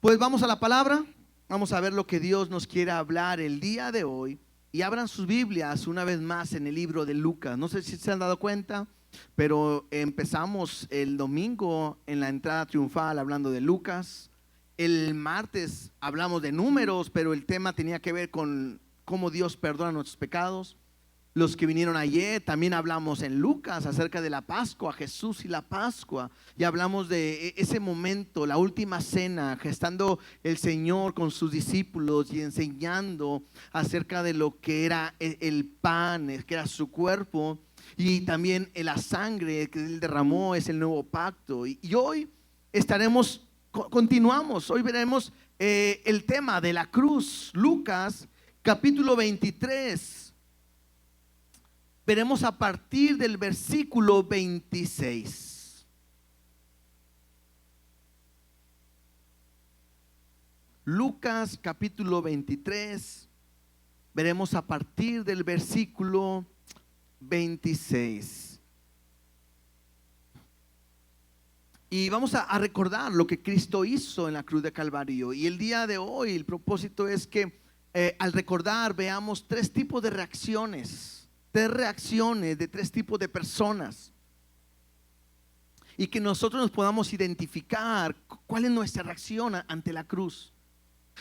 Pues vamos a la palabra, vamos a ver lo que Dios nos quiere hablar el día de hoy. Y abran sus Biblias una vez más en el libro de Lucas. No sé si se han dado cuenta, pero empezamos el domingo en la entrada triunfal hablando de Lucas. El martes hablamos de números, pero el tema tenía que ver con cómo Dios perdona nuestros pecados. Los que vinieron ayer, también hablamos en Lucas acerca de la Pascua, Jesús y la Pascua. Y hablamos de ese momento, la última cena, estando el Señor con sus discípulos y enseñando acerca de lo que era el pan, que era su cuerpo. Y también la sangre que Él derramó es el nuevo pacto. Y hoy continuamos, hoy veremos el tema de la cruz. Lucas capítulo 23. Veremos a partir del versículo 26. Lucas capítulo 23. Veremos a partir del versículo 26. Y vamos a recordar lo que Cristo hizo en la cruz de Calvario. Y el día de hoy el propósito es que al recordar veamos tres tipos de reacciones. Tres reacciones de tres tipos de personas y que nosotros nos podamos identificar cuál es nuestra reacción ante la cruz.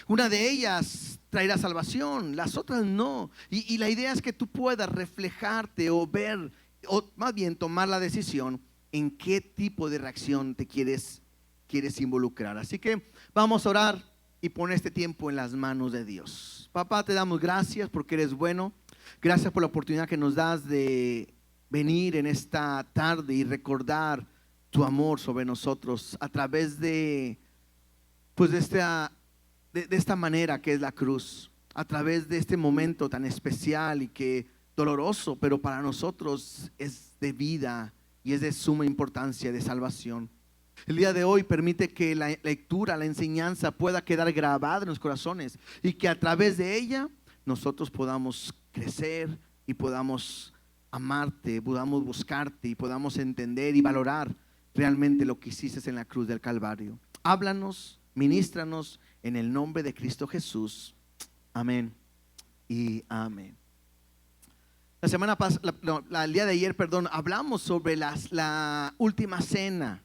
Una de ellas traerá salvación, las otras no. Y la idea es que tú puedas reflejarte o ver, o más bien tomar la decisión en qué tipo de reacción te quieres involucrar. Así que vamos a orar y poner este tiempo en las manos de Dios. Papá, te damos gracias porque eres bueno. Gracias por la oportunidad que nos das de venir en esta tarde y recordar tu amor sobre nosotros a través de esta manera que es la cruz, a través de este momento tan especial y que doloroso, pero para nosotros es de vida y es de suma importancia, de salvación. El día de hoy permite que la lectura, la enseñanza pueda quedar grabada en los corazones y que a través de ella nosotros podamos crecer y podamos amarte, podamos buscarte y podamos entender y valorar realmente lo que hiciste en la cruz del Calvario. Háblanos, ministranos en el nombre de Cristo Jesús. Amén y amén. La semana pasada, el día de ayer, hablamos sobre la última cena.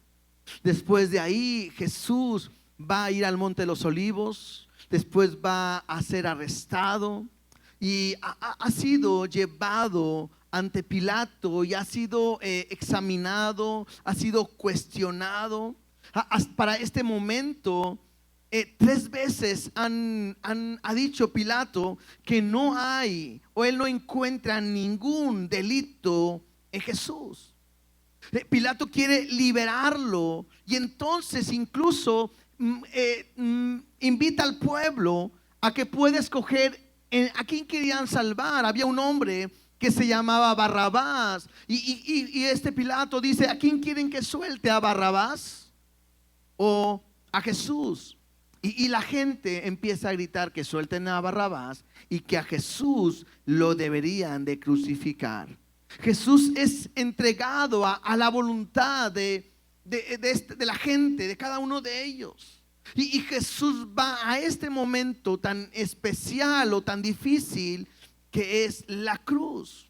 Después de ahí Jesús va a ir al Monte de los Olivos, después va a ser arrestado y ha sido llevado ante Pilato y ha sido examinado, ha sido cuestionado. Para este momento, 3 veces ha dicho Pilato que no hay o él no encuentra ningún delito en Jesús. Pilato quiere liberarlo y entonces incluso invita al pueblo a que pueda escoger a quién querían salvar. Había un hombre que se llamaba Barrabás y este Pilato dice: ¿a quién quieren que suelte? ¿A Barrabás o a Jesús? Y la gente empieza a gritar que suelten a Barrabás y que a Jesús lo deberían de crucificar. Jesús es entregado a la voluntad de la gente, de cada uno de ellos. Y Jesús va a este momento tan especial o tan difícil que es la cruz.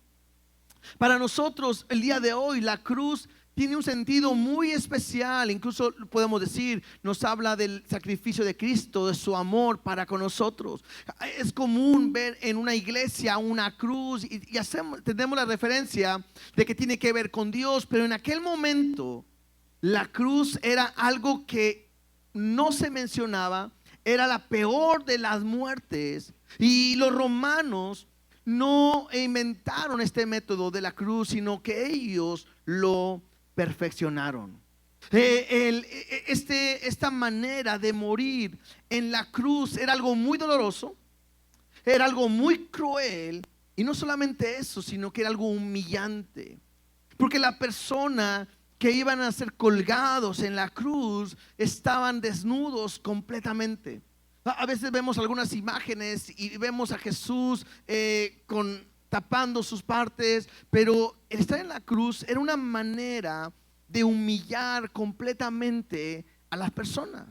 Para nosotros el día de hoy la cruz tiene un sentido muy especial. Incluso podemos decir, nos habla del sacrificio de Cristo, de su amor para con nosotros. Es común ver en una iglesia una cruz y tenemos la referencia de que tiene que ver con Dios, pero en aquel momento la cruz era algo que no se mencionaba, era la peor de las muertes, y los romanos no inventaron este método de la cruz, sino que ellos lo perfeccionaron. Esta manera de morir en la cruz era algo muy doloroso, era algo muy cruel, y no solamente eso, sino que era algo humillante, porque la persona que iban a ser colgados en la cruz estaban desnudos completamente. A veces vemos algunas imágenes y vemos a Jesús tapando sus partes, pero el estar en la cruz era una manera de humillar completamente a las personas.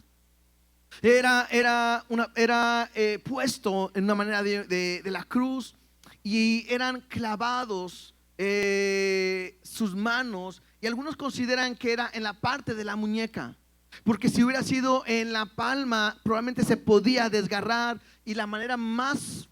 Era puesto en una manera de la cruz, y eran clavados sus manos, y algunos consideran que era en la parte de la muñeca, porque si hubiera sido en la palma probablemente se podía desgarrar, y la manera más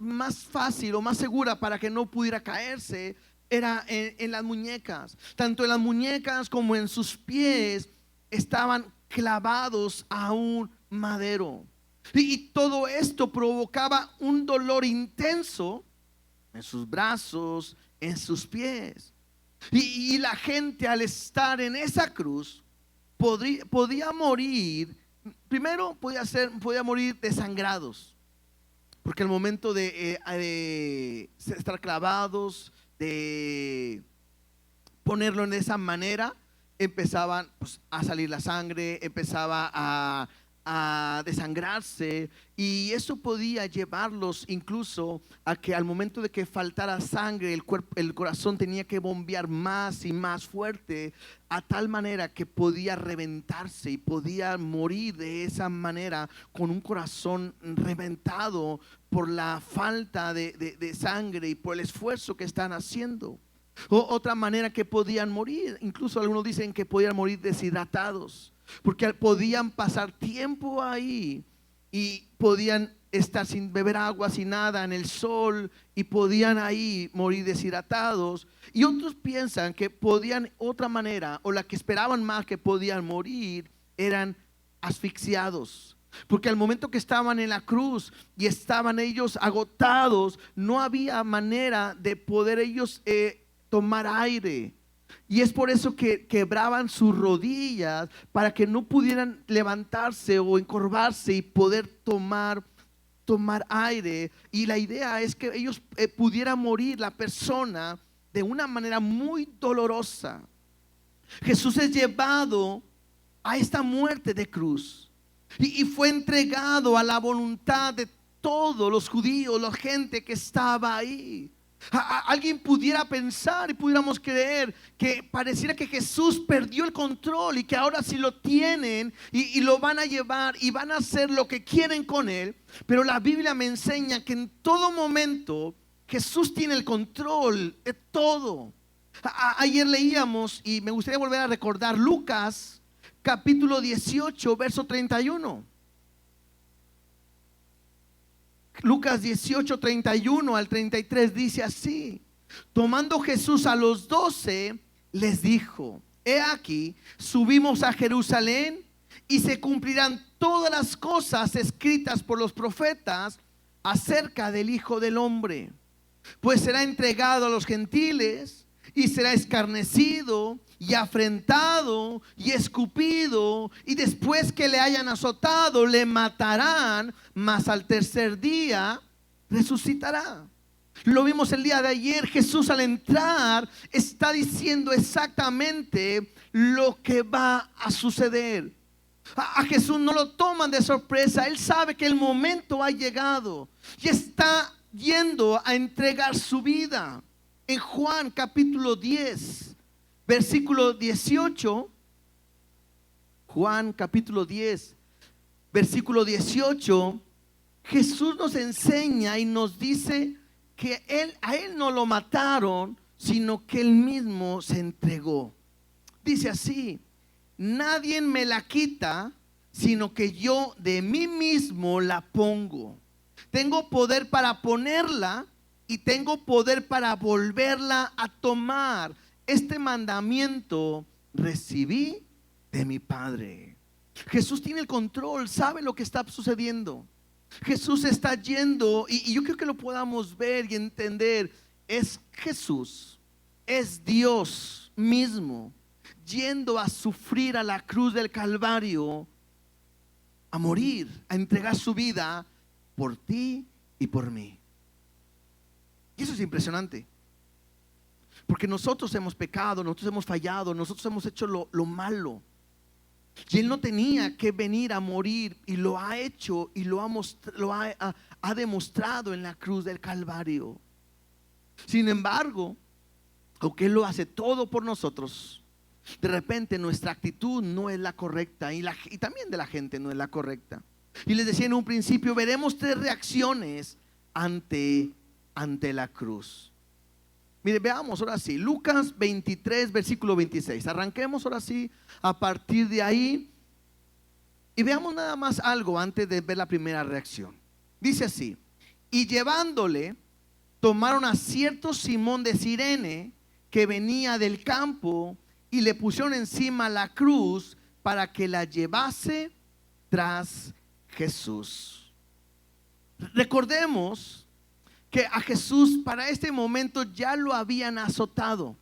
fácil o más segura para que no pudiera caerse era en las muñecas. Tanto en las muñecas como en sus pies estaban clavados a un madero. Y todo esto provocaba un dolor intenso en sus brazos, en sus pies. Y la gente, al estar en esa cruz, podía morir. Primero podía morir desangrados, porque al momento de estar clavados, de ponerlo en esa manera, empezaban pues, a salir la sangre, empezaba a desangrarse, y eso podía llevarlos incluso a que al momento de que faltara sangre, el corazón tenía que bombear más y más fuerte, a tal manera que podía reventarse y podía morir de esa manera, con un corazón reventado por la falta de sangre y por el esfuerzo que están haciendo. Otra manera que podían morir, incluso algunos dicen que podían morir deshidratados, porque podían pasar tiempo ahí y podían estar sin beber agua, sin nada, en el sol, y podían ahí morir deshidratados. Y otros piensan que podían, otra manera, o la que esperaban más que podían morir, eran asfixiados. Porque al momento que estaban en la cruz y estaban ellos agotados, no había manera de poder ellos tomar aire. Y es por eso que quebraban sus rodillas, para que no pudieran levantarse o encorvarse y poder tomar aire. Y la idea es que ellos pudieran morir, la persona, de una manera muy dolorosa. Jesús es llevado a esta muerte de cruz, y fue entregado a la voluntad de todos los judíos, la gente que estaba ahí. Alguien pudiera pensar y pudiéramos creer que pareciera que Jesús perdió el control, y que ahora sí lo tienen y lo van a llevar y van a hacer lo que quieren con él. Pero la Biblia me enseña que en todo momento Jesús tiene el control de todo. Ayer leíamos, y me gustaría volver a recordar, Lucas capítulo 18 verso 31. Lucas 18, 31 al 33 dice así: tomando Jesús a los 12, les dijo: he aquí, subimos a Jerusalén, y se cumplirán todas las cosas escritas por los profetas acerca del Hijo del Hombre. Pues será entregado a los gentiles, y será escarnecido y afrentado y escupido, y después que le hayan azotado, le matarán, mas al tercer día resucitará. Lo vimos el día de ayer. Jesús, al entrar, está diciendo exactamente lo que va a suceder. A Jesús no lo toman de sorpresa. Él sabe que el momento ha llegado y está yendo a entregar su vida. En Juan capítulo 10 versículo 18, Juan capítulo 10 versículo 18, Jesús nos enseña y nos dice que a él no lo mataron, sino que él mismo se entregó. Dice así: nadie me la quita, sino que yo de mí mismo la pongo. Tengo poder para ponerla, y tengo poder para volverla a tomar. Este mandamiento recibí de mi Padre. Jesús tiene el control, sabe lo que está sucediendo. Jesús está yendo, y yo creo que lo podamos ver y entender. Es Jesús, es Dios mismo, yendo a sufrir a la cruz del Calvario, a morir, a entregar su vida por ti y por mí. Y eso es impresionante, porque nosotros hemos pecado, nosotros hemos fallado, nosotros hemos hecho lo malo. Y Él no tenía que venir a morir, y lo ha hecho y lo ha demostrado en la cruz del Calvario. Sin embargo, aunque Él lo hace todo por nosotros, de repente nuestra actitud no es la correcta, y también de la gente no es la correcta. Y les decía en un principio, veremos tres reacciones ante la cruz. Mire, veamos ahora sí, Lucas 23, versículo 26. Arranquemos ahora sí a partir de ahí y veamos nada más algo antes de ver la primera reacción. Dice así: y llevándole, tomaron a cierto Simón de Cirene que venía del campo y le pusieron encima la cruz para que la llevase tras Jesús. Recordemos que a Jesús para este momento ya lo habían azotado.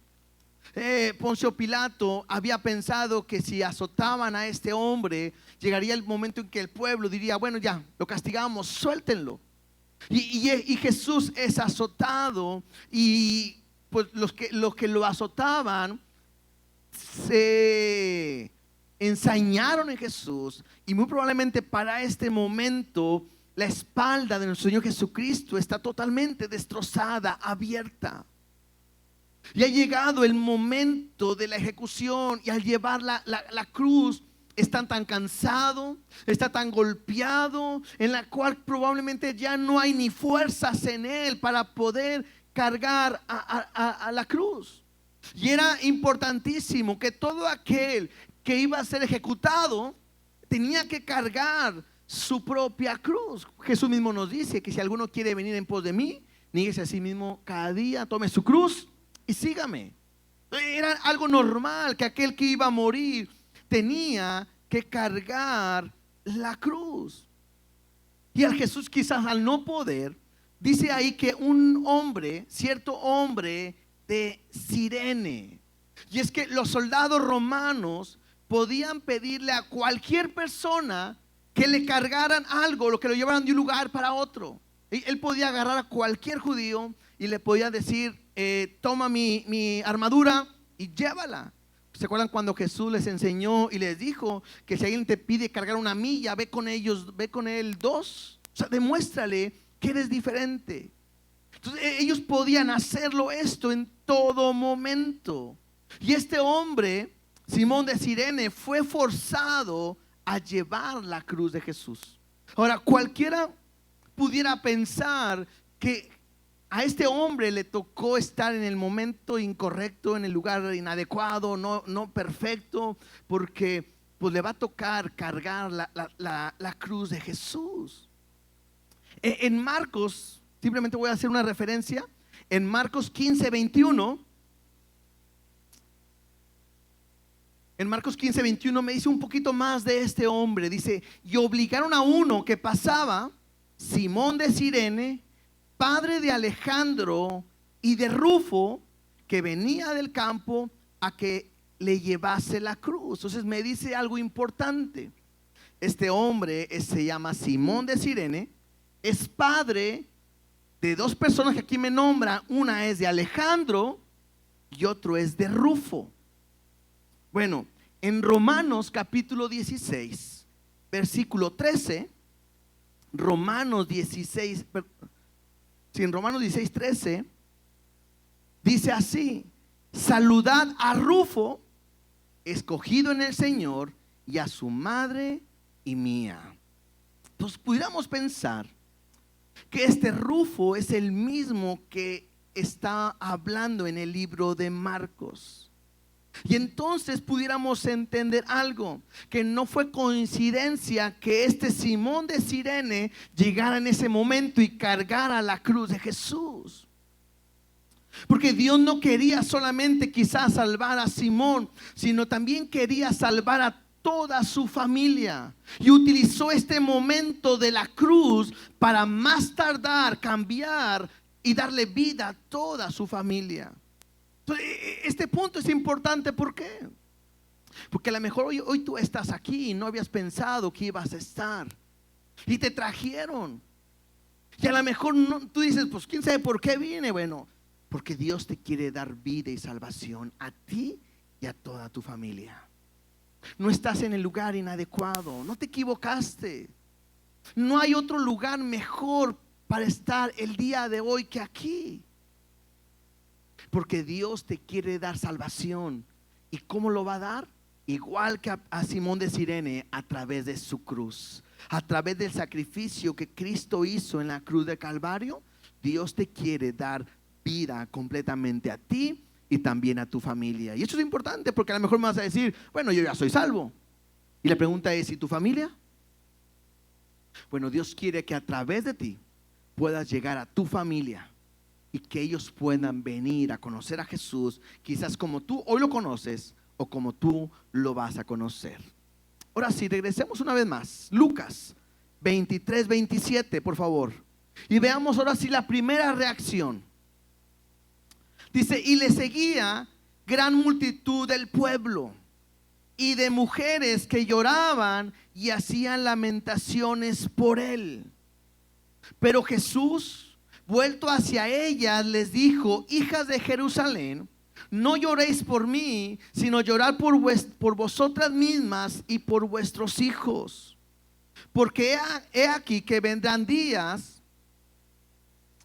Poncio Pilato había pensado que si azotaban a este hombre, llegaría el momento en que el pueblo diría: bueno, ya, lo castigamos, suéltenlo. Y Jesús es azotado, y pues los que lo azotaban se ensañaron en Jesús, y muy probablemente para este momento la espalda de nuestro Señor Jesucristo está totalmente destrozada, abierta. Y ha llegado el momento de la ejecución, y al llevar la cruz está tan cansado, está tan golpeado, en la cual probablemente ya no hay ni fuerzas en él para poder cargar a la cruz. Y era importantísimo que todo aquel que iba a ser ejecutado tenía que cargar su propia cruz. Jesús mismo nos dice que si alguno quiere venir en pos de mí, níguese a sí mismo cada día, tome su cruz y sígame. Era algo normal que aquel que iba a morir tenía que cargar la cruz. Y al Jesús, quizás al no poder, dice ahí que un hombre, cierto hombre de Cirene, y es que los soldados romanos podían pedirle a cualquier persona que le cargaran algo, lo que lo llevaran de un lugar para otro. Él podía agarrar a cualquier judío y le podía decir: toma mi armadura y llévala. ¿Se acuerdan cuando Jesús les enseñó y les dijo que si alguien te pide cargar una milla, ve con él 2? O sea, demuéstrale que eres diferente. Entonces ellos podían hacerlo esto en todo momento. Y este hombre, Simón de Cirene, fue forzado a llevar la cruz de Jesús. Ahora, cualquiera pudiera pensar que a este hombre le tocó estar en el momento incorrecto, en el lugar inadecuado, no perfecto, porque pues le va a tocar cargar la cruz de Jesús. En Marcos, simplemente voy a hacer una referencia. En Marcos 15, 21, en Marcos 15, 21 me dice un poquito más de este hombre. Dice: y obligaron a uno que pasaba, Simón de Cirene, padre de Alejandro y de Rufo, que venía del campo, a que le llevase la cruz. Entonces me dice algo importante. Este hombre se llama Simón de Cirene, es padre de dos personas que aquí me nombra. Una es de Alejandro y otro es de Rufo. Bueno, en Romanos capítulo 16, versículo 13, Romanos 16, en Romanos 16, 13, dice así: saludad a Rufo, escogido en el Señor, y a su madre y mía. Entonces pudiéramos pensar que este Rufo es el mismo que está hablando en el libro de Marcos. Y entonces pudiéramos entender algo, que no fue coincidencia que este Simón de Cirene llegara en ese momento y cargara la cruz de Jesús. Porque Dios no quería solamente quizás salvar a Simón, sino también quería salvar a toda su familia. Y utilizó este momento de la cruz para más tardar cambiar y darle vida a toda su familia. Este punto es importante. ¿Por qué? Porque a lo mejor hoy tú estás aquí y no habías pensado que ibas a estar, y te trajeron, y a lo mejor tú dices: pues quién sabe por qué vine. Bueno, porque Dios te quiere dar vida y salvación a ti y a toda tu familia. No estás en el lugar inadecuado, no te equivocaste. No hay otro lugar mejor para estar el día de hoy que aquí. Porque Dios te quiere dar salvación. ¿Y cómo lo va a dar? igual que a Simón de Cirene, a través de su cruz, a través del sacrificio que Cristo hizo en la cruz de Calvario. Dios te quiere dar vida completamente a ti y también a tu familia. Y esto es importante porque a lo mejor me vas a decir, bueno, yo ya soy salvo. Y la pregunta es, ¿y tu familia? Bueno, Dios quiere que a través de ti puedas llegar a tu familia y que ellos puedan venir a conocer a Jesús, quizás como tú hoy lo conoces o como tú lo vas a conocer. Ahora sí, regresemos una vez más. Lucas 23, 27, por favor. Y veamos ahora sí la primera reacción. Dice, y le seguía gran multitud del pueblo y de mujeres que lloraban y hacían lamentaciones por él. Pero Jesús, vuelto hacia ellas, les dijo: hijas de Jerusalén, no lloréis por mí, sino llorad por vosotras mismas y por vuestros hijos. Porque he aquí que vendrán días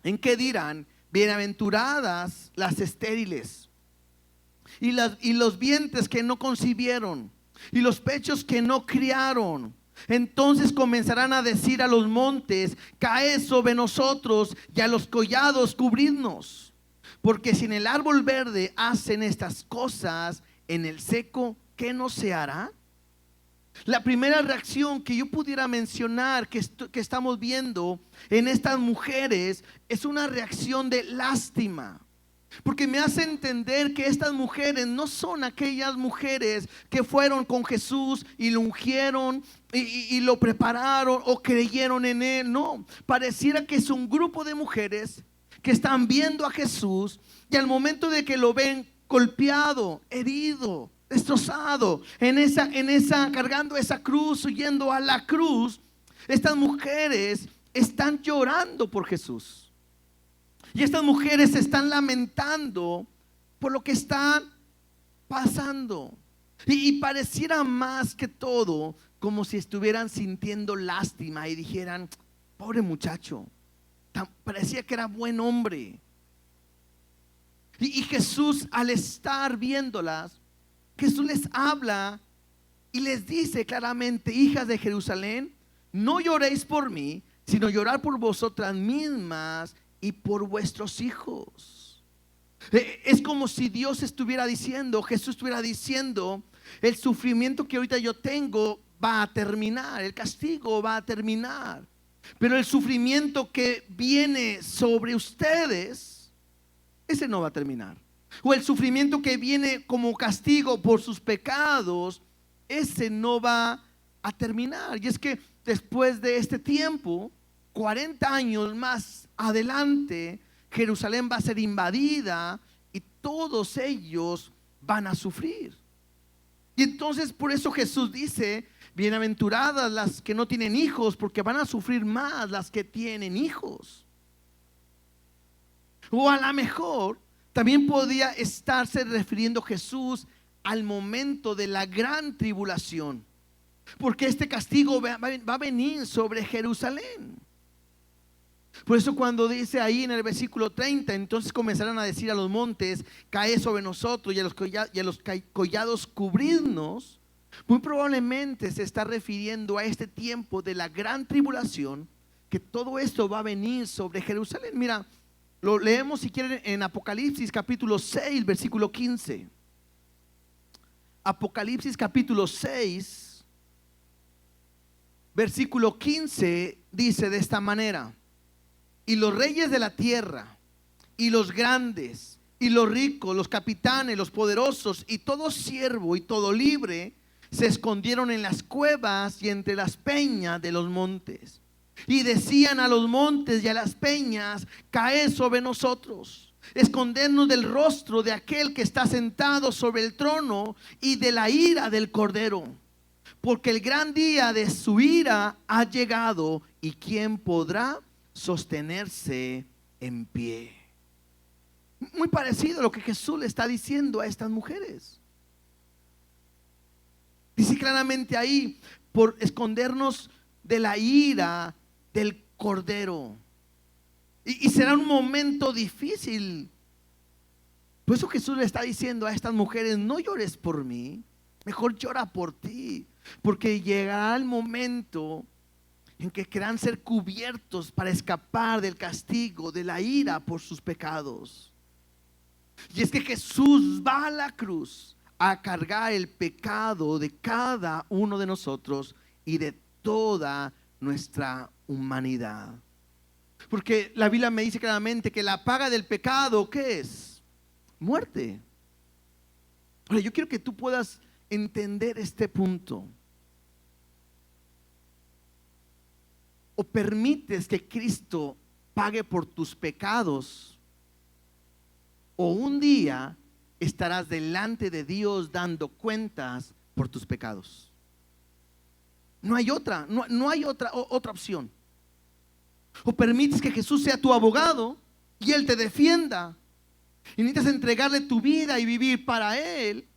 en que dirán: bienaventuradas las estériles y los vientres que no concibieron y los pechos que no criaron. Entonces comenzarán a decir a los montes: caed sobre nosotros, y a los collados cubridnos. Porque si en el árbol verde hacen estas cosas, en el seco, ¿qué no se hará? La primera reacción que yo pudiera mencionar que estamos viendo en estas mujeres es una reacción de lástima. Porque me hace entender que estas mujeres no son aquellas mujeres que fueron con Jesús y lo ungieron y lo prepararon o creyeron en él. No, pareciera que es un grupo de mujeres que están viendo a Jesús y al momento de que lo ven golpeado, herido, destrozado, cargando esa cruz, huyendo a la cruz, estas mujeres están llorando por Jesús. Y estas mujeres se están lamentando por lo que están pasando. Y pareciera más que todo como si estuvieran sintiendo lástima y dijeran: pobre muchacho, parecía que era buen hombre. Y Jesús, al estar viéndolas, Jesús les habla y les dice claramente: hijas de Jerusalén, no lloréis por mí, sino llorar por vosotras mismas y por vuestros hijos. Es como si Dios estuviera diciendo, Jesús estuviera diciendo: el sufrimiento que ahorita yo tengo va a terminar, el castigo va a terminar, pero el sufrimiento que viene sobre ustedes, ese no va a terminar. O el sufrimiento que viene como castigo por sus pecados, ese no va a terminar. Y es que después de este tiempo, 40 años más adelante, Jerusalén va a ser invadida y todos ellos van a sufrir. Y entonces por eso Jesús dice: bienaventuradas las que no tienen hijos, porque van a sufrir más las que tienen hijos. O a lo mejor también podía estarse refiriendo Jesús al momento de la gran tribulación, porque este castigo va a venir sobre Jerusalén. Por eso cuando dice ahí en el versículo 30, entonces comenzarán a decir a los montes: caed sobre nosotros, y a los collados cubridnos. Muy probablemente se está refiriendo a este tiempo de la gran tribulación, que todo esto va a venir sobre Jerusalén. Mira, lo leemos si quieren en Apocalipsis capítulo 6, versículo 15. Apocalipsis capítulo 6, versículo 15 dice de esta manera: y los reyes de la tierra, y los grandes, y los ricos, los capitanes, los poderosos, y todo siervo y todo libre, se escondieron en las cuevas y entre las peñas de los montes. Y decían a los montes y a las peñas: caed sobre nosotros, escondernos del rostro de aquel que está sentado sobre el trono y de la ira del Cordero, porque el gran día de su ira ha llegado, y ¿quién podrá sostenerse en pie? Muy parecido a lo que Jesús le está diciendo a estas mujeres. Dice claramente ahí: por escondernos de la ira del Cordero. Y será un momento difícil. Por eso Jesús le está diciendo a estas mujeres: no llores por mí, Mejor llora por ti, porque llegará el momento en que querrán ser cubiertos para escapar del castigo, de la ira por sus pecados. Y es que Jesús va a la cruz a cargar el pecado de cada uno de nosotros y de toda nuestra humanidad. Porque la Biblia me dice claramente que la paga del pecado, ¿qué es? Muerte. Ahora, yo quiero que tú puedas entender este punto. O permites que Cristo pague por tus pecados, o un día estarás delante de Dios dando cuentas por tus pecados. No hay otra, no hay otra opción. O permites que Jesús sea tu abogado y Él te defienda, y necesitas entregarle tu vida y vivir para Él.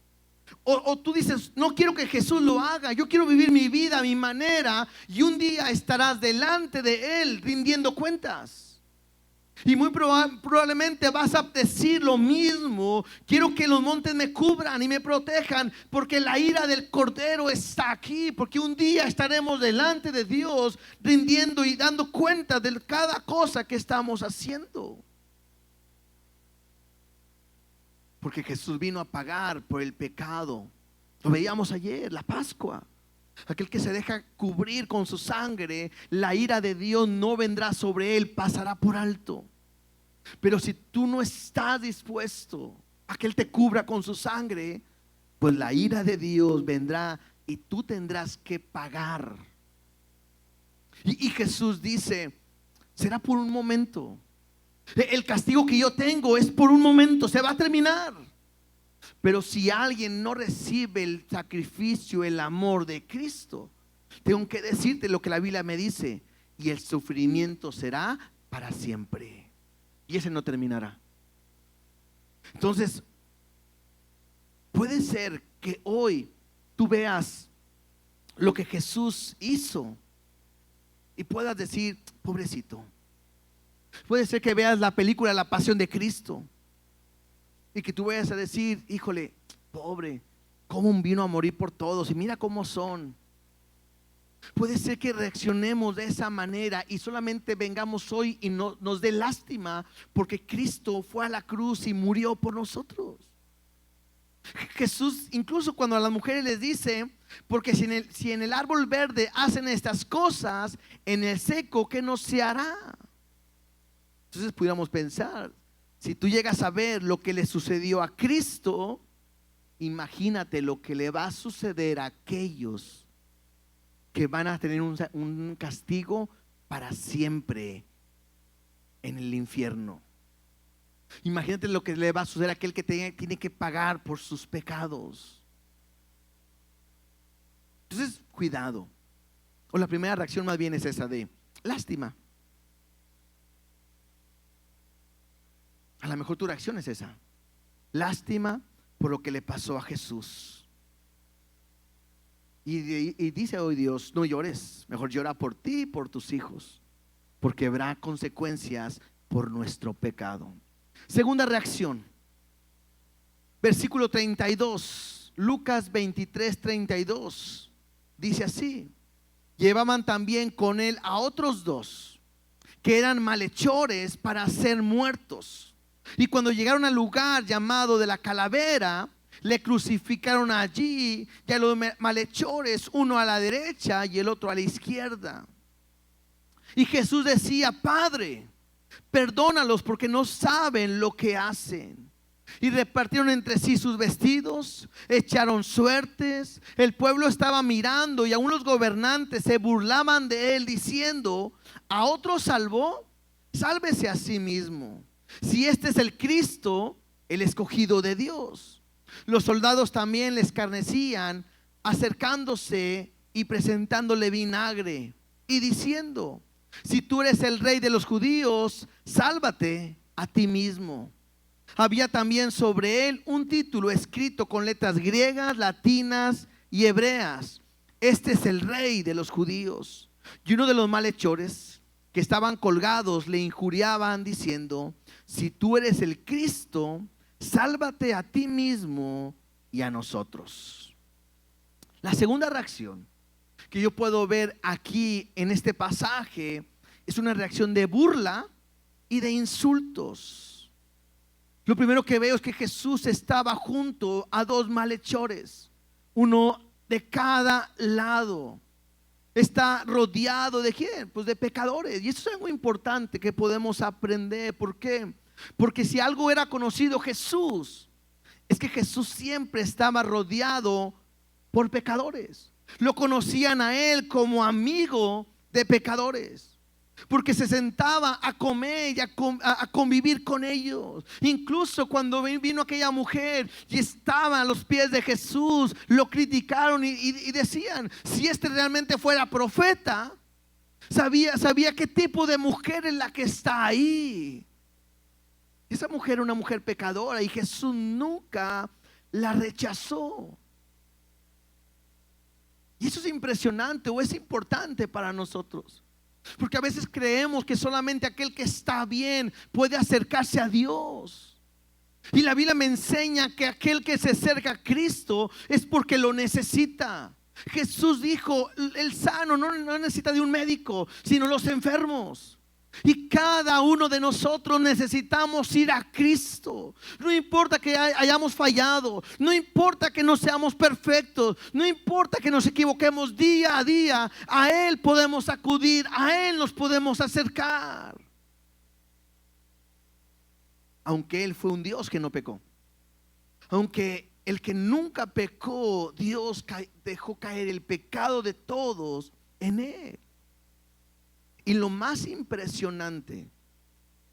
O tú dices, no quiero que Jesús lo haga, yo quiero vivir mi vida a mi manera, y un día estarás delante de Él rindiendo cuentas. Y muy probablemente vas a decir lo mismo: quiero que los montes me cubran y me protejan, porque la ira del Cordero está aquí, porque un día estaremos delante de Dios rindiendo y dando cuenta de cada cosa que estamos haciendo. Porque Jesús vino a pagar por el pecado. Lo veíamos ayer, la Pascua. Aquel que se deja cubrir con su sangre, la ira de Dios no vendrá sobre él, pasará por alto. Pero si tú no estás dispuesto a que Él te cubra con su sangre, pues la ira de Dios vendrá y tú tendrás que pagar. Y Jesús dice, será por un momento. El castigo que yo tengo es por un momento, se va a terminar. Pero si alguien no recibe el sacrificio, el amor de Cristo, tengo que decirte lo que la Biblia me dice: y el sufrimiento será para siempre, y ese no terminará. Entonces, puede ser que hoy tú veas lo que Jesús hizo y puedas decir, pobrecito. Puede ser que veas la película La Pasión de Cristo y que tú vayas a decir, híjole, pobre, cómo vino a morir por todos y mira cómo son. Puede ser que reaccionemos de esa manera y solamente vengamos hoy y nos dé lástima, porque Cristo fue a la cruz y murió por nosotros. Jesús, incluso cuando a las mujeres les dice, porque si en el árbol verde hacen estas cosas, en el seco, ¿qué no se hará? Entonces pudiéramos pensar, si tú llegas a ver lo que le sucedió a Cristo, imagínate lo que le va a suceder a aquellos que van a tener un castigo para siempre en el infierno. Imagínate lo que le va a suceder a aquel que tiene que pagar por sus pecados. Entonces, cuidado. O la primera reacción más bien es esa de lástima. A lo mejor tu reacción es esa: lástima por lo que le pasó a Jesús. Y dice hoy Dios, no llores, mejor llora por ti y por tus hijos, porque habrá consecuencias por nuestro pecado. Segunda reacción, versículo 32, Lucas 23, 32, dice así: llevaban también con él a otros dos que eran malhechores para ser muertos. Y cuando llegaron al lugar llamado de la Calavera, le crucificaron allí, y a los malhechores, uno a la derecha y el otro a la izquierda. Y Jesús decía, Padre, perdónalos porque no saben lo que hacen. Y repartieron entre sí sus vestidos, echaron suertes. El pueblo estaba mirando y aún los gobernantes se burlaban de él, diciendo, a otro salvó, sálvese a sí mismo, si este es el Cristo, el escogido de Dios. Los soldados también le escarnecían, acercándose y presentándole vinagre y diciendo, si tú eres el rey de los judíos, sálvate a ti mismo. Había también sobre él un título escrito con letras griegas, latinas y hebreas: este es el rey de los judíos. Y uno de los malhechores que estaban colgados le injuriaban diciendo, si tú eres el Cristo, sálvate a ti mismo y a nosotros. La segunda reacción que yo puedo ver aquí en este pasaje es una reacción de burla y de insultos. Lo primero que veo es que Jesús estaba junto a dos malhechores, uno de cada lado. Está rodeado ¿de quién? Pues de pecadores. Y eso es algo importante que podemos aprender. ¿Por qué? Porque si algo era conocido Jesús, es que Jesús siempre estaba rodeado por pecadores. Lo conocían a él como amigo de pecadores, porque se sentaba a comer y a convivir con ellos. Incluso cuando vino aquella mujer y estaba a los pies de Jesús, lo criticaron y decían, si este realmente fuera profeta, sabía qué tipo de mujer es la que está ahí. Esa mujer era una mujer pecadora y Jesús nunca la rechazó. Y eso es impresionante o es importante para nosotros, porque a veces creemos que solamente aquel que está bien puede acercarse a Dios. Y la Biblia me enseña que aquel que se acerca a Cristo es porque lo necesita. Jesús dijo, el sano no necesita de un médico, sino los enfermos. Y cada uno de nosotros necesitamos ir a Cristo. No importa que hayamos fallado, no importa que no seamos perfectos, no importa que nos equivoquemos día a día, a Él podemos acudir, a Él nos podemos acercar. Aunque Él fue un Dios que no pecó, aunque el que nunca pecó, Dios dejó caer el pecado de todos en Él. Y lo más impresionante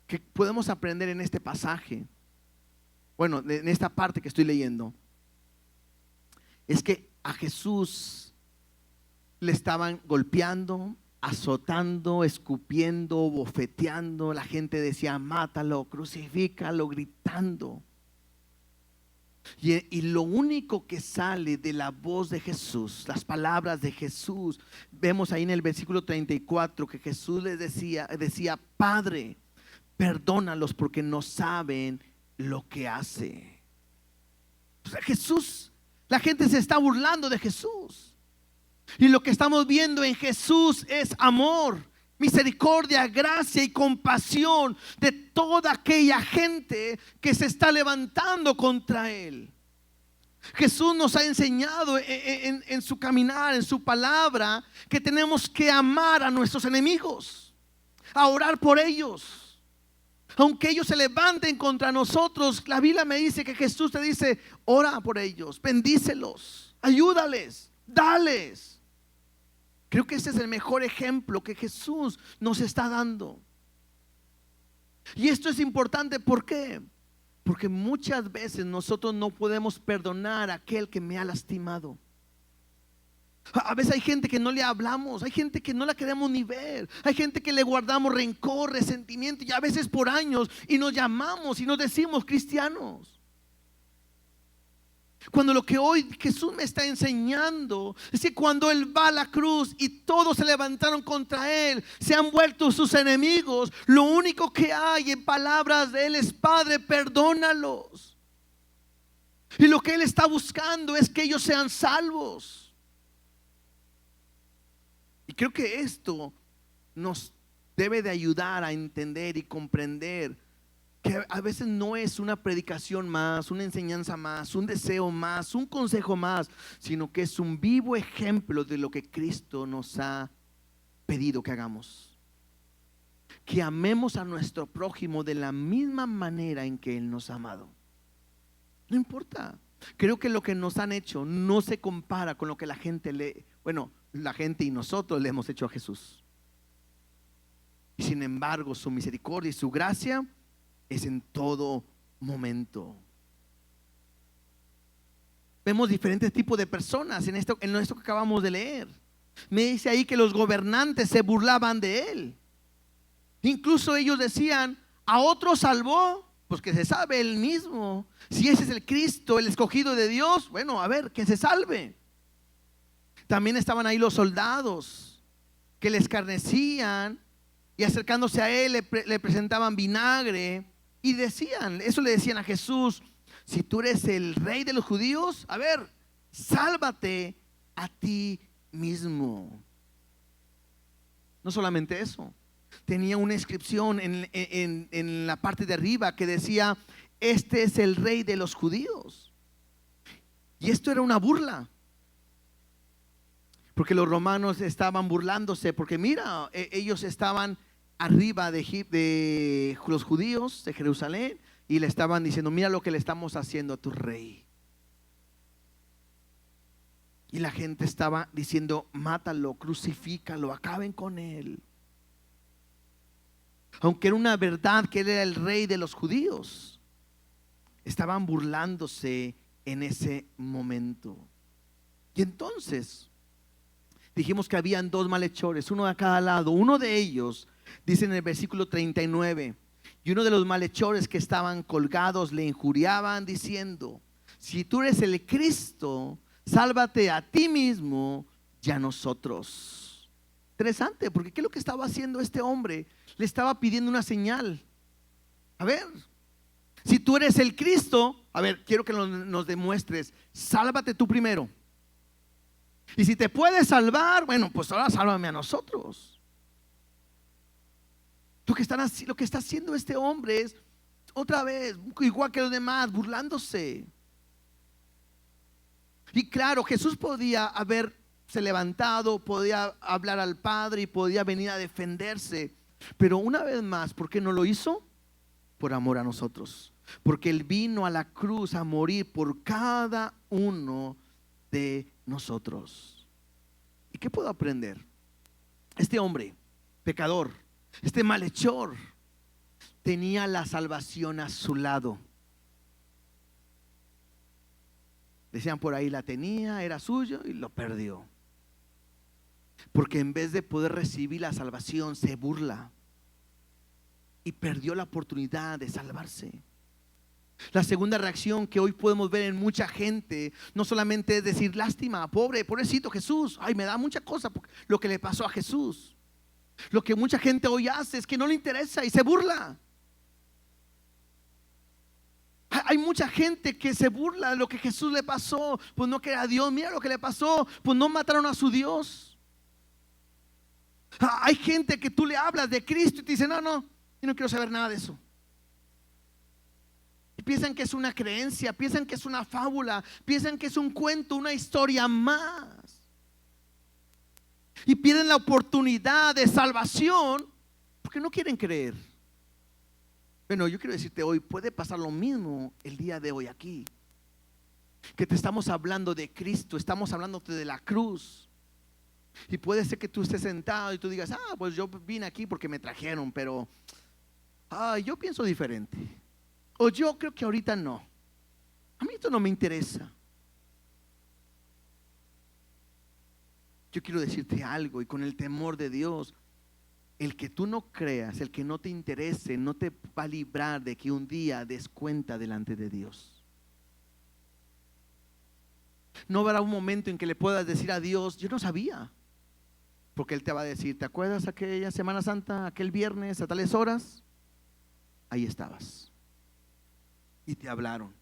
que podemos aprender en este pasaje, bueno, en esta parte que estoy leyendo, es que a Jesús le estaban golpeando, azotando, escupiendo, bofeteando. La gente decía, mátalo, crucifícalo, gritando. Y lo único que sale de la voz de Jesús, las palabras de Jesús, vemos ahí en el versículo 34 que Jesús les decía, Padre, perdónalos porque no saben lo que hace. O sea, Jesús, la gente se está burlando de Jesús. Y lo que estamos viendo en Jesús es amor, misericordia, gracia y compasión de toda aquella gente que se está levantando contra Él. Jesús nos ha enseñado en su caminar, en su palabra, que tenemos que amar a nuestros enemigos, a orar por ellos. Aunque ellos se levanten contra nosotros, la Biblia me dice que Jesús te dice, ora por ellos, bendícelos, ayúdales, dales. Creo que ese es el mejor ejemplo que Jesús nos está dando. Y esto es importante, ¿por qué? Porque muchas veces nosotros no podemos perdonar a aquel que me ha lastimado. A veces hay gente que no le hablamos, hay gente que no la queremos ni ver, hay gente que le guardamos rencor, resentimiento, y a veces por años, y nos llamamos y nos decimos cristianos. Cuando lo que hoy Jesús me está enseñando es que cuando Él va a la cruz y todos se levantaron contra Él, se han vuelto sus enemigos, lo único que hay en palabras de Él es, Padre, perdónalos. Y lo que Él está buscando es que ellos sean salvos. Y creo que esto nos debe de ayudar a entender y comprender que a veces no es una predicación más, una enseñanza más, un deseo más, un consejo más, sino que es un vivo ejemplo de lo que Cristo nos ha pedido que hagamos. Que amemos a nuestro prójimo de la misma manera en que Él nos ha amado. No importa. Creo que lo que nos han hecho no se compara con lo que la gente la gente y nosotros le hemos hecho a Jesús. Y sin embargo, su misericordia y su gracia es en todo momento. Vemos diferentes tipos de personas en esto que acabamos de leer. Me dice ahí que los gobernantes se burlaban de Él. Incluso ellos decían, a otro salvó, pues que se salve Él mismo. Si ese es el Cristo, el escogido de Dios, bueno, a ver, que se salve. También estaban ahí los soldados que le escarnecían y acercándose a Él le presentaban vinagre. Y decían, eso le decían a Jesús, si tú eres el rey de los judíos, a ver, sálvate a ti mismo. No solamente eso, tenía una inscripción en la parte de arriba que decía: este es el rey de los judíos. Y esto era una burla, porque los romanos estaban burlándose, porque mira, ellos estaban arriba de los judíos de Jerusalén, y le estaban diciendo: mira lo que le estamos haciendo a tu rey. Y la gente estaba diciendo: mátalo, crucifícalo, acaben con él. Aunque era una verdad que él era el rey de los judíos, estaban burlándose en ese momento. Y entonces dijimos que habían dos malhechores, uno a cada lado. Uno de ellos dice en el versículo 39: y uno de los malhechores que estaban colgados le injuriaban diciendo: si tú eres el Cristo, sálvate a ti mismo y a nosotros. Interesante, porque ¿qué es lo que estaba haciendo este hombre? Le estaba pidiendo una señal. A ver, si tú eres el Cristo, a ver, quiero que nos demuestres. Sálvate tú primero. Y si te puedes salvar, bueno, pues ahora sálvame a nosotros. Lo que está haciendo este hombre es, otra vez, igual que los demás, burlándose. Y claro, Jesús podía haberse levantado, podía hablar al Padre y podía venir a defenderse. Pero una vez más, ¿por qué no lo hizo? Por amor a nosotros. Porque Él vino a la cruz a morir por cada uno de nosotros. ¿Y qué puedo aprender? Este hombre, pecador, este malhechor, tenía la salvación a su lado. Decían por ahí, la tenía, era suyo y lo perdió. Porque en vez de poder recibir la salvación, se burla y perdió la oportunidad de salvarse. La segunda reacción que hoy podemos ver en mucha gente no solamente es decir: lástima, pobrecito Jesús, ay, me da mucha cosa lo que le pasó a Jesús. Lo que mucha gente hoy hace es que no le interesa y se burla. Hay mucha gente que se burla de lo que Jesús le pasó. Pues no, que era Dios, mira lo que le pasó, pues no mataron a su Dios. Hay gente que tú le hablas de Cristo y te dice: no, yo no quiero saber nada de eso. Y piensan que es una creencia, piensan que es una fábula, piensan que es un cuento, una historia más. Y pierden la oportunidad de salvación porque no quieren creer. Bueno, yo quiero decirte hoy, puede pasar lo mismo el día de hoy aquí. Que te estamos hablando de Cristo, estamos hablándote de la cruz. Y puede ser que tú estés sentado y tú digas: pues yo vine aquí porque me trajeron, pero yo pienso diferente. O yo creo que ahorita no. A mí esto no me interesa. Yo quiero decirte algo, y con el temor de Dios, el que tú no creas, el que no te interese, no te va a librar de que un día des cuenta delante de Dios. No habrá un momento en que le puedas decir a Dios: yo no sabía. Porque Él te va a decir: ¿te acuerdas aquella Semana Santa, aquel viernes a tales horas? Ahí estabas. Y te hablaron.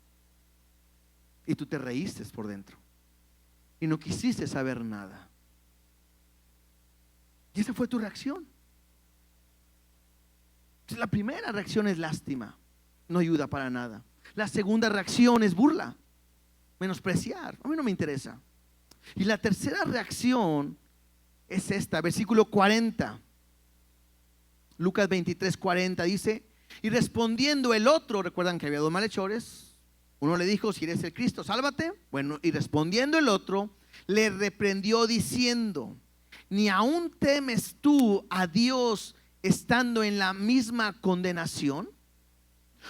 Y tú te reíste por dentro. Y no quisiste saber nada. Y esa fue tu reacción. La primera reacción es lástima, no ayuda para nada. La segunda reacción es burla, menospreciar, a mí no me interesa. Y la tercera reacción es esta, versículo 40. Lucas 23:40 dice: y respondiendo el otro, recuerdan que había dos malhechores, uno le dijo: si eres el Cristo, sálvate. Bueno, y respondiendo el otro, le reprendió diciendo: ¿ni aún temes tú a Dios estando en la misma condenación?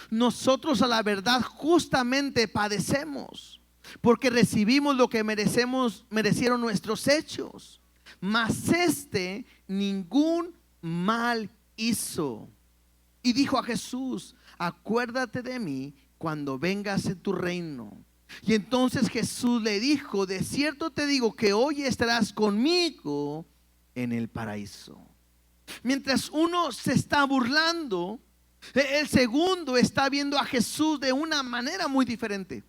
Nosotros a la verdad justamente padecemos, porque recibimos lo que merecieron nuestros hechos, mas este ningún mal hizo. Y dijo a Jesús: acuérdate de mí cuando vengas en tu reino. Y entonces Jesús le dijo: de cierto te digo que hoy estarás conmigo en el paraíso. Mientras uno se está burlando, el segundo está viendo a Jesús de una manera muy diferente.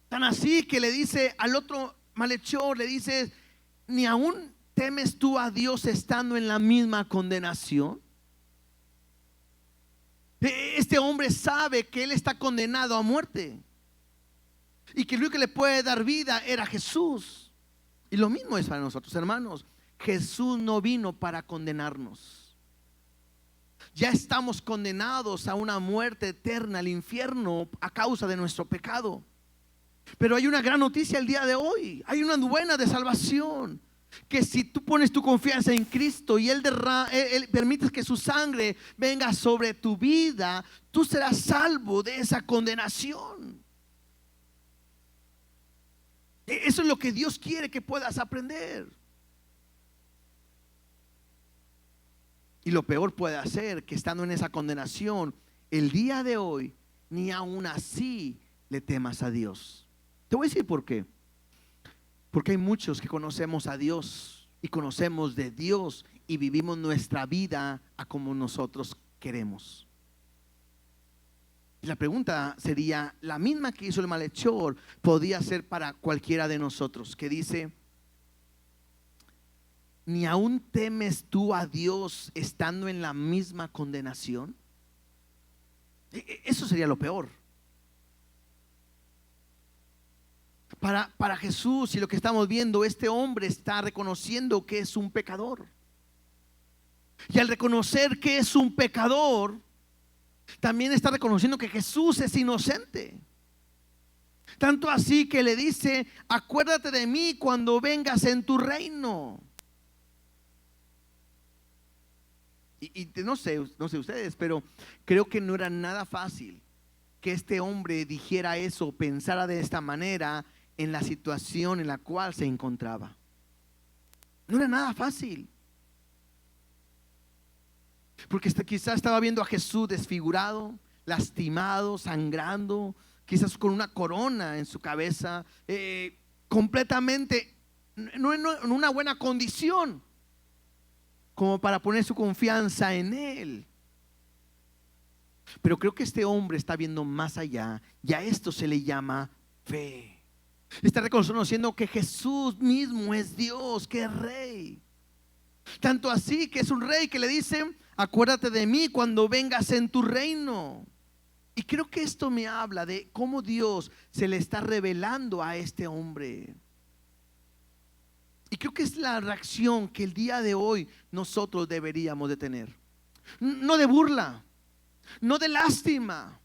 Tan así que le dice al otro malhechor, le dice, ¿ni aún temes tú a Dios estando en la misma condenación? Este hombre sabe que él está condenado a muerte y que el único que le puede dar vida era Jesús. Y lo mismo es para nosotros, hermanos. Jesús no vino para condenarnos. Ya estamos condenados a una muerte eterna, al infierno, a causa de nuestro pecado. Pero hay una gran noticia el día de hoy. Hay una buena de salvación. Que si tú pones tu confianza en Cristo y Él permites que su sangre venga sobre tu vida, tú serás salvo de esa condenación. Eso es lo que Dios quiere que puedas aprender. Y lo peor puede ser que estando en esa condenación, el día de hoy, ni aún así le temas a Dios. Te voy a decir por qué. Porque hay muchos que conocemos a Dios y conocemos de Dios y vivimos nuestra vida a como nosotros queremos. Y la pregunta sería, la misma que hizo el malhechor podía ser para cualquiera de nosotros, que dice, ¿ni aún temes tú a Dios estando en la misma condenación? Eso sería lo peor. Para Jesús, y lo que estamos viendo, este hombre está reconociendo que es un pecador. Y al reconocer que es un pecador, también está reconociendo que Jesús es inocente. Tanto así que le dice, acuérdate de mí cuando vengas en tu reino. Y no sé ustedes, pero creo que no era nada fácil que este hombre dijera eso, pensara de esta manera en la situación en la cual se encontraba. No era nada fácil. Porque quizás estaba viendo a Jesús desfigurado, lastimado, sangrando, quizás con una corona en su cabeza, completamente no en una buena condición como para poner su confianza en Él. Pero creo que este hombre está viendo más allá, y a esto se le llama fe. Está reconociendo que Jesús mismo es Dios, que es Rey. Tanto así que es un Rey que le dice, acuérdate de mí cuando vengas en tu reino. Y creo que esto me habla de cómo Dios se le está revelando a este hombre. Y creo que es la reacción que el día de hoy nosotros deberíamos de tener. No de burla, no de lástima,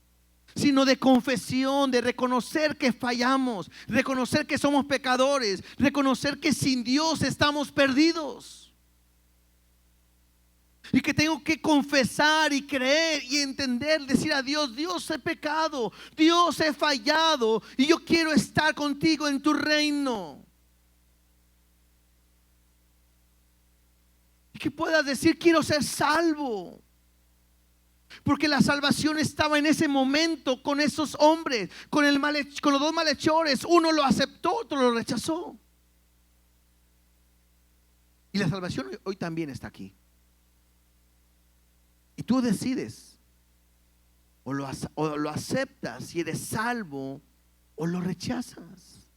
sino de confesión, de reconocer que fallamos, reconocer que somos pecadores, reconocer que sin Dios estamos perdidos. Y que tengo que confesar y creer y entender, decir a Dios, Dios, he pecado, Dios, he fallado, y yo quiero estar contigo en tu reino. Y que puedas decir, quiero ser salvo. Porque la salvación estaba en ese momento con esos hombres, con los dos malhechores. Uno lo aceptó, otro lo rechazó. Y la salvación hoy también está aquí. Y tú decides, o lo aceptas y eres salvo, o lo rechazas.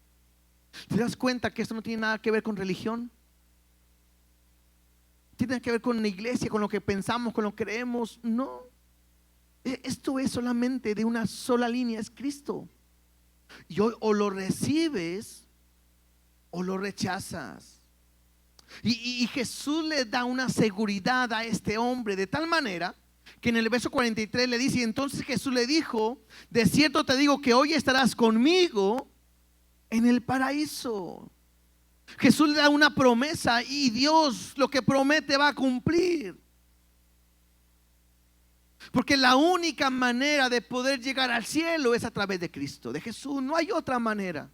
¿Te das cuenta que esto no tiene nada que ver con religión? Tiene que ver con la iglesia, con lo que pensamos, con lo que creemos. No. Esto es solamente de una sola línea, es Cristo. Y hoy o lo recibes o lo rechazas. Y Jesús le da una seguridad a este hombre de tal manera que en el verso 43 le dice, y entonces Jesús le dijo, de cierto te digo que hoy estarás conmigo en el paraíso. Jesús le da una promesa y Dios lo que promete va a cumplir. Porque la única manera de poder llegar al cielo es a través de Cristo, de Jesús. No hay otra manera.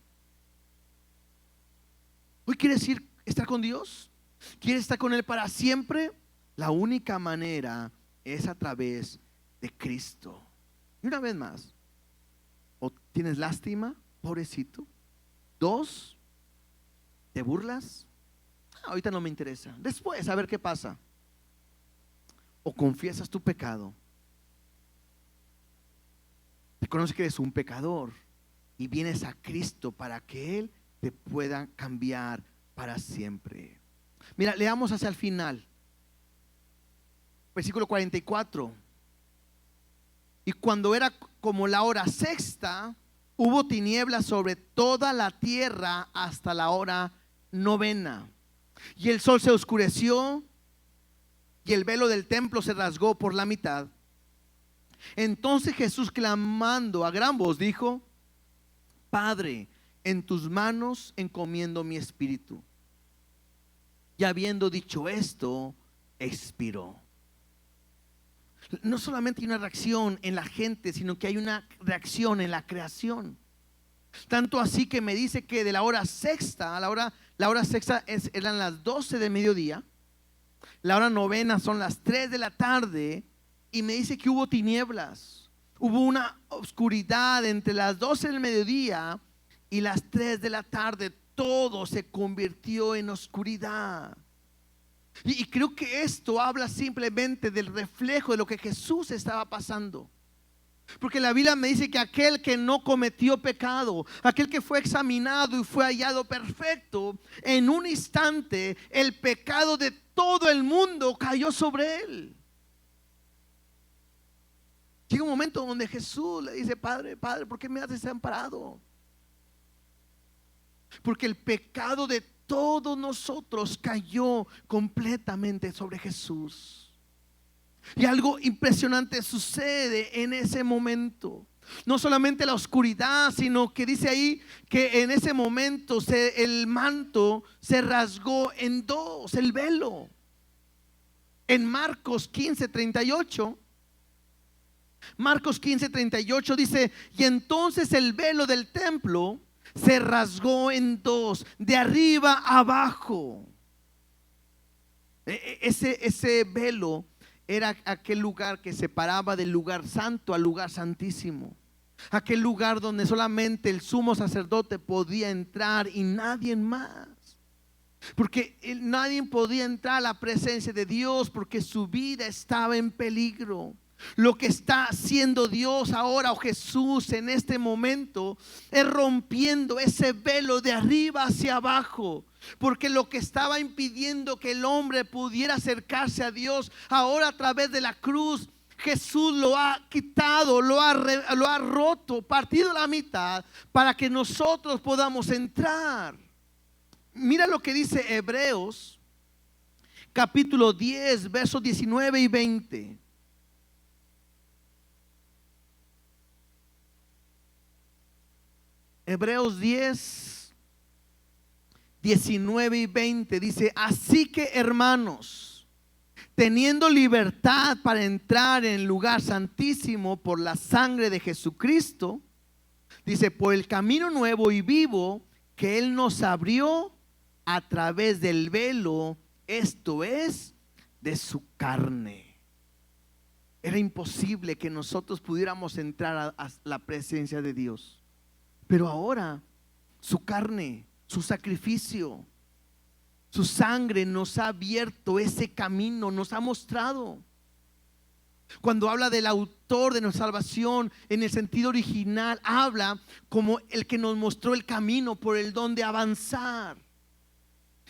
¿Hoy quieres estar con Dios? ¿Quieres estar con Él para siempre? La única manera es a través de Cristo. Y una vez más, o tienes lástima, pobrecito. Dos, ¿te burlas? Ahorita no me interesa. Después, a ver qué pasa. O confiesas tu pecado. Reconoce que eres un pecador y vienes a Cristo para que Él te pueda cambiar para siempre. Mira, leamos hacia el final. Versículo 44. Y cuando era como la hora sexta, hubo tinieblas sobre toda la tierra hasta la hora novena. Y el sol se oscureció y el velo del templo se rasgó por la mitad. Entonces Jesús, clamando a gran voz, dijo: Padre, en tus manos encomiendo mi espíritu. Y habiendo dicho esto, expiró. No solamente hay una reacción en la gente, sino que hay una reacción en la creación. Tanto así que me dice que de la hora sexta, la hora sexta eran las 12 de mediodía, la hora novena son las 3 de la tarde, y me dice que hubo tinieblas, hubo una oscuridad entre las 12 del mediodía y las 3 de la tarde. Todo se convirtió en oscuridad. Y creo que esto habla simplemente del reflejo de lo que Jesús estaba pasando. Porque la Biblia me dice que aquel que no cometió pecado, aquel que fue examinado y fue hallado perfecto, en un instante el pecado de todo el mundo cayó sobre él. Llega un momento donde Jesús le dice: Padre, Padre, ¿por qué me has desamparado? Porque el pecado de todos nosotros cayó completamente sobre Jesús. Y algo impresionante sucede en ese momento. No solamente la oscuridad, sino que dice ahí que en ese momento el manto se rasgó en dos, el velo. En Marcos 15:38, Marcos 15:38 dice: y entonces el velo del templo se rasgó en dos, de arriba a abajo. Ese velo era aquel lugar que separaba del lugar santo al lugar santísimo. Aquel lugar donde solamente el sumo sacerdote podía entrar y nadie más. Porque nadie podía entrar a la presencia de Dios, porque su vida estaba en peligro. Lo que está haciendo Dios ahora, o Jesús en este momento, es rompiendo ese velo de arriba hacia abajo. Porque lo que estaba impidiendo que el hombre pudiera acercarse a Dios, ahora a través de la cruz, Jesús lo ha quitado, lo ha roto, partido la mitad, para que nosotros podamos entrar. Mira lo que dice Hebreos capítulo 10, versos 19 y 20. Hebreos 10, 19 y 20 dice: así que, hermanos, teniendo libertad para entrar en el lugar santísimo por la sangre de Jesucristo, dice, por el camino nuevo y vivo que Él nos abrió a través del velo, esto es, de su carne. Era imposible que nosotros pudiéramos entrar a la presencia de Dios. Pero ahora su carne, su sacrificio, su sangre nos ha abierto ese camino, nos ha mostrado. Cuando habla del autor de nuestra salvación, en el sentido original, habla como el que nos mostró el camino por el donde avanzar.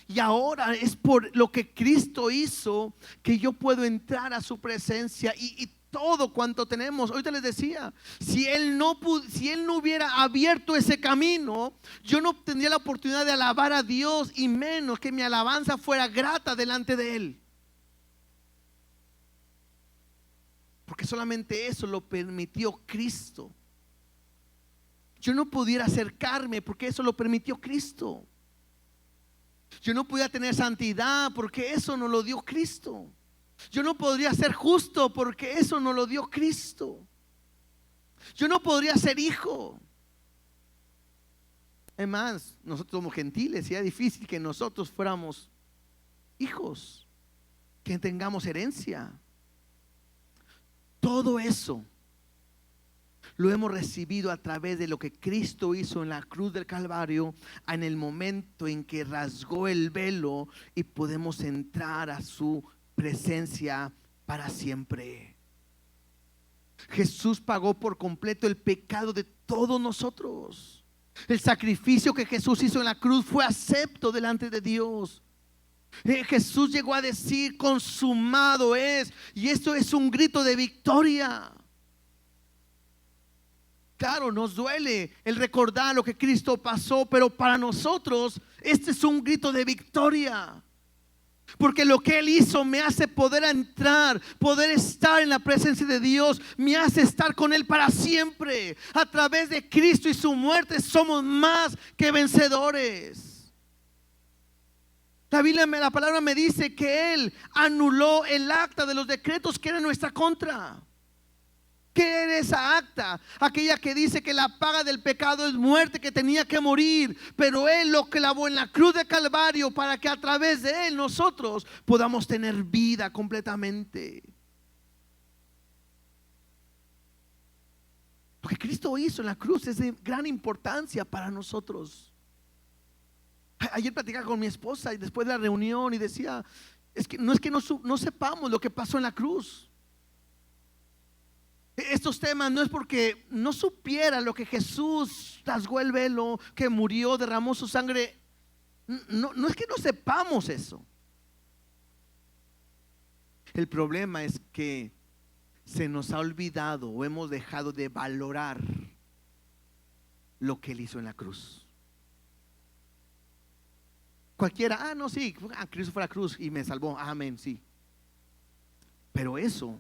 Y ahora es por lo que Cristo hizo que yo puedo entrar a su presencia y todo cuanto tenemos. Ahorita les decía, si él no hubiera abierto ese camino, yo no tendría la oportunidad de alabar a Dios, y menos que mi alabanza fuera grata delante de Él. Porque solamente eso lo permitió Cristo. Yo no pudiera acercarme porque eso lo permitió Cristo. Yo no podía tener santidad porque eso no lo dio Cristo. Yo no podría ser justo porque eso no lo dio Cristo. Yo no podría ser hijo. Además, nosotros somos gentiles y es difícil que nosotros fuéramos hijos, que tengamos herencia. Todo eso lo hemos recibido a través de lo que Cristo hizo en la cruz del Calvario, en el momento en que rasgó el velo y podemos entrar a su presencia para siempre. Jesús pagó por completo el pecado de todos nosotros. El sacrificio que Jesús hizo en la cruz fue acepto delante de Dios. Jesús llegó a decir: consumado es. Y esto es un grito de victoria. Claro, nos duele el recordar lo que Cristo pasó, pero para nosotros este es un grito de victoria. Porque lo que Él hizo me hace poder entrar, poder estar en la presencia de Dios, me hace estar con Él para siempre. A través de Cristo y su muerte somos más que vencedores. La Biblia, la palabra me dice que Él anuló el acta de los decretos que era en nuestra contra. ¿Qué era esa acta? Aquella que dice que la paga del pecado es muerte, que tenía que morir, pero Él lo clavó en la cruz de Calvario para que a través de Él nosotros podamos tener vida completamente. Lo que Cristo hizo en la cruz es de gran importancia para nosotros. Ayer platicaba con mi esposa y después de la reunión y decía: es que no sepamos lo que pasó en la cruz. Estos temas no es porque no supiera lo que Jesús rasgó el velo, que murió, derramó su sangre. No es que no sepamos eso. El problema es que se nos ha olvidado o hemos dejado de valorar lo que Él hizo en la cruz. Cualquiera, no, sí, Cristo fue a la cruz y me salvó, amén, sí. Pero eso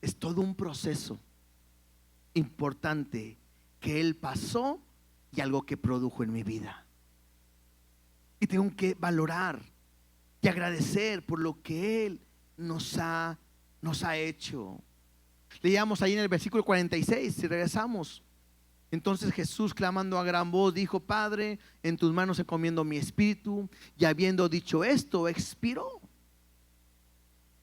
es todo un proceso importante que Él pasó y algo que produjo en mi vida. Y tengo que valorar y agradecer por lo que Él nos ha hecho. Leíamos ahí en el versículo 46, si regresamos. Entonces Jesús, clamando a gran voz, dijo: Padre, en tus manos encomiendo mi espíritu. Y habiendo dicho esto, expiró.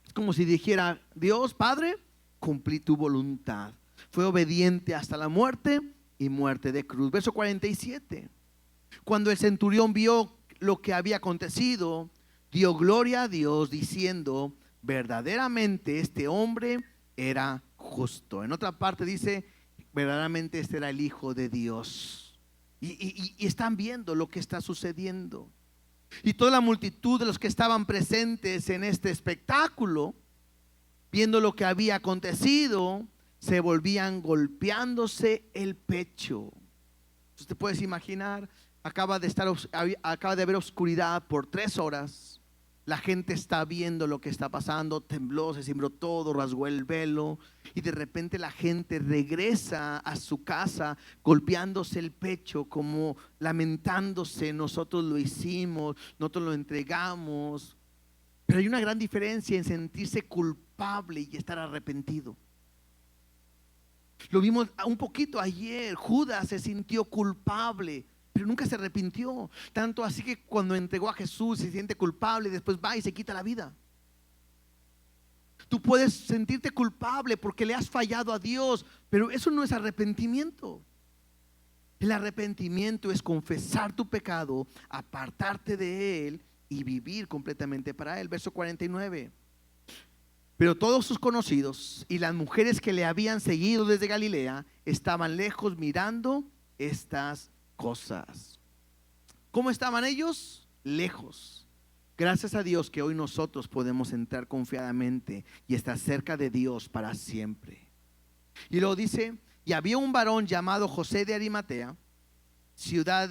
Es como si dijera: Dios, Padre, cumplí tu voluntad. Fue obediente hasta la muerte y muerte de cruz. Verso 47. Cuando el centurión vio lo que había acontecido, dio gloria a Dios, diciendo: verdaderamente este hombre era justo. En otra parte dice: verdaderamente este era el Hijo de Dios. Y están viendo lo que está sucediendo. Y toda la multitud de los que estaban presentes en este espectáculo, viendo lo que había acontecido, se volvían golpeándose el pecho. Usted puede imaginar, acaba de haber oscuridad por 3 horas. La gente está viendo lo que está pasando, tembló, se cimbró todo, rasgó el velo, y de repente la gente regresa a su casa golpeándose el pecho, como lamentándose: nosotros lo hicimos, nosotros lo entregamos. Pero hay una gran diferencia en sentirse culpable y estar arrepentido. Lo vimos un poquito ayer. Judas se sintió culpable, pero nunca se arrepintió. Tanto así que cuando entregó a Jesús se siente culpable y después va y se quita la vida. Tú puedes sentirte culpable porque le has fallado a Dios, pero eso no es arrepentimiento. El arrepentimiento es confesar tu pecado, apartarte de él y vivir completamente para Él. Verso 49. Pero todos sus conocidos y las mujeres que le habían seguido desde Galilea estaban lejos mirando estas cosas. ¿Cómo estaban ellos? Lejos. Gracias a Dios que hoy nosotros podemos entrar confiadamente y estar cerca de Dios para siempre. Y luego dice: y había un varón llamado José de Arimatea, ciudad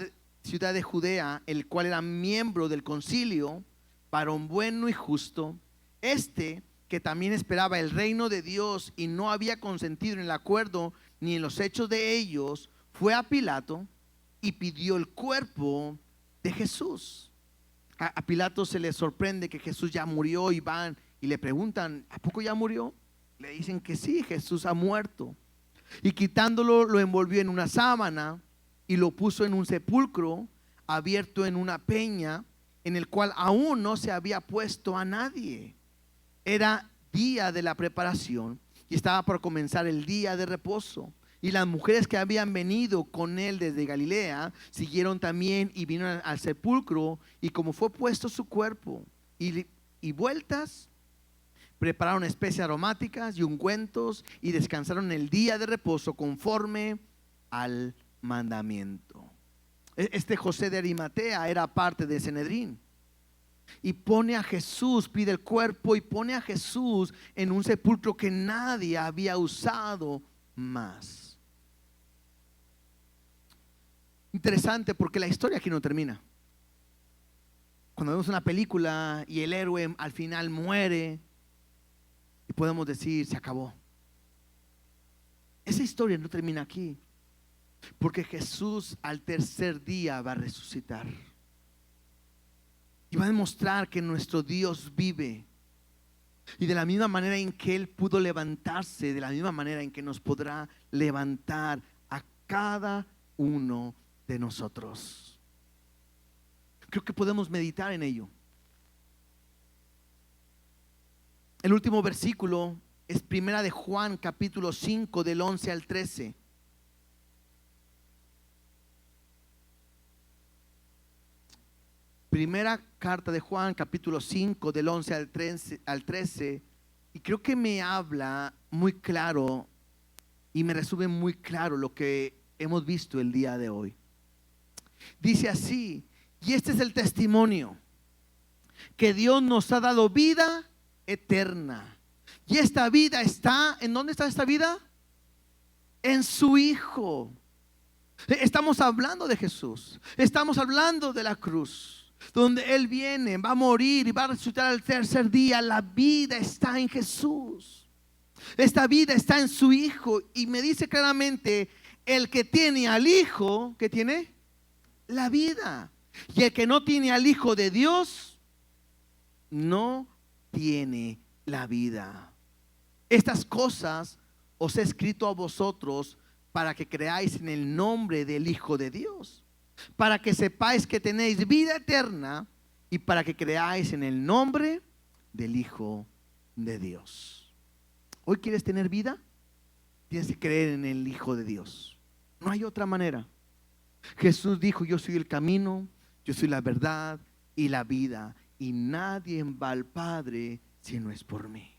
de Judea, el cual era miembro del concilio, varón bueno y justo, que también esperaba el reino de Dios y no había consentido en el acuerdo ni en los hechos de ellos, fue a Pilato y pidió el cuerpo de Jesús. A Pilato se le sorprende que Jesús ya murió y van y le preguntan: ¿a poco ya murió? Le dicen que sí, Jesús ha muerto. Y quitándolo, lo envolvió en una sábana y lo puso en un sepulcro abierto en una peña, en el cual aún no se había puesto a nadie. Era día de la preparación y estaba por comenzar el día de reposo. Y las mujeres que habían venido con él desde Galilea siguieron también y vinieron al sepulcro, y como fue puesto su cuerpo y vueltas, prepararon especies aromáticas y ungüentos y descansaron el día de reposo conforme al mandamiento. Este José de Arimatea era parte de Sanedrín. Y pone a Jesús, pide el cuerpo y pone a Jesús en un sepulcro que nadie había usado más. Interesante, porque la historia aquí no termina. Cuando vemos una película y el héroe al final muere, y podemos decir, se acabó. Esa historia no termina aquí, porque Jesús al tercer día va a resucitar y va a demostrar que nuestro Dios vive. Y de la misma manera en que Él pudo levantarse, de la misma manera en que nos podrá levantar a cada uno de nosotros. Creo que podemos meditar en ello. El último versículo es Primera de Juan, capítulo 5, del 11 al 13. Primera carta de Juan, capítulo 5, del 11 al 13, y creo que me habla muy claro y me resume muy claro lo que hemos visto el día de hoy. Dice así: y este es el testimonio, que Dios nos ha dado vida eterna. Y esta vida está, ¿en dónde está esta vida? En su Hijo. Estamos hablando de Jesús, estamos hablando de la cruz, donde Él viene, va a morir y va a resucitar al tercer día. La vida está en Jesús. Esta vida está en su Hijo. Y me dice claramente: el que tiene al Hijo, ¿qué tiene? La vida. Y el que no tiene al Hijo de Dios, no tiene la vida. Estas cosas os he escrito a vosotros para que creáis en el nombre del Hijo de Dios, para que sepáis que tenéis vida eterna, y para que creáis en el nombre del Hijo de Dios. ¿Hoy quieres tener vida? Tienes que creer en el Hijo de Dios. No hay otra manera. Jesús dijo: yo soy el camino, yo soy la verdad y la vida, y nadie va al Padre si no es por mí.